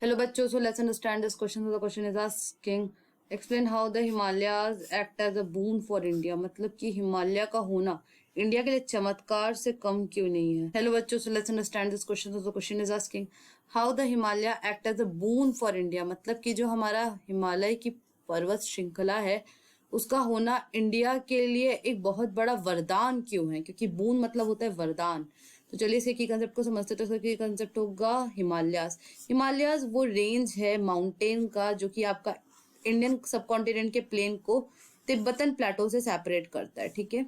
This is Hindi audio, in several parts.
Hello बच्चों, so let's understand this question. So the question is asking, explain how the Himalayas act as a boon for India. मतलब कि हिमालय का होना इंडिया के लिए चमत्कार से कम क्यों नहीं है. Hello बच्चों, so let's understand this question. So the question is asking, how the Himalaya act as a boon for India. मतलब कि जो हमारा हिमालय की पर्वत श्रृंखला है उसका होना इंडिया के लिए एक बहुत बड़ा वरदान क्यों है, क्योंकि बून मतलब होता है वरदान. तो चलिए इसके की कंसेप्ट को समझते. तो इसका कंसेप्ट होगा हिमालयास. हिमालयास वो रेंज है माउंटेन का जो कि आपका इंडियन सब कॉन्टिनेंट के प्लेन को तिब्बतन प्लेटो से सेपरेट करता है. ठीक है,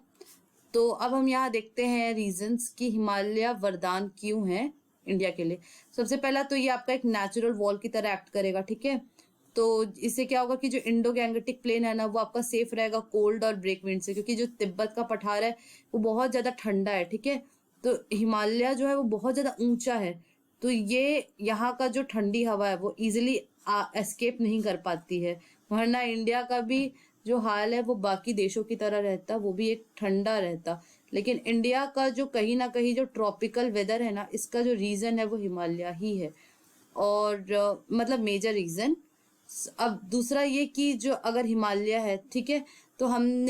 तो अब हम यहाँ देखते हैं रीजंस कि हिमालय वरदान क्यों है इंडिया के लिए. सबसे पहला तो ये आपका एक नेचुरल वॉल की तरह एक्ट करेगा. ठीक है, तो इससे क्या होगा कि जो इंडो गैंगेटिक प्लेन है ना वो आपका सेफ रहेगा कोल्ड और ब्रेक विंड से, क्योंकि जो तिब्बत का पठार है वो बहुत ज्यादा ठंडा है. ठीक है, तो हिमालय जो है वो बहुत ज्यादा ऊंचा है, तो ये यहाँ का जो ठंडी हवा है वो इजिली एस्केप नहीं कर पाती है. वरना इंडिया का भी जो हाल है वो बाकी देशों की तरह रहता, वो भी एक ठंडा रहता. लेकिन इंडिया का जो कहीं ना कहीं जो ट्रॉपिकल वेदर है ना, इसका जो रीजन है वो हिमालय ही है. और मतलब मेजर रीजन. अब दूसरा ये कि जो अगर हिमालय है, ठीक है, तो हम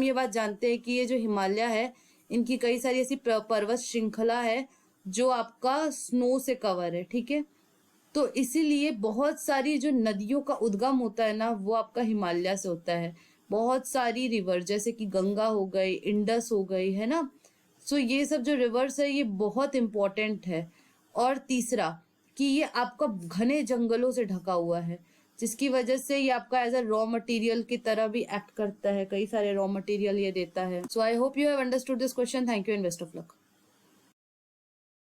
ये बात जानते हैं कि ये जो हिमालय है इनकी कई सारी ऐसी पर्वत श्रृंखला है जो आपका स्नो से कवर है. ठीक है, तो इसीलिए बहुत सारी जो नदियों का उद्गम होता है ना वो आपका हिमालय से होता है. बहुत सारी रिवर जैसे कि गंगा हो गई, इंडस हो गई, है ना. सो ये सब जो रिवर्स है ये बहुत इंपॉर्टेंट है. और तीसरा कि ये आपका घने जंगलों से ढका हुआ है, जिसकी वजह से ये आपका एज अ रॉ मटेरियल की तरह भी एक्ट करता है. कई सारे रॉ मटेरियल ये देता है. So I hope you have understood this question. Thank you and best of luck.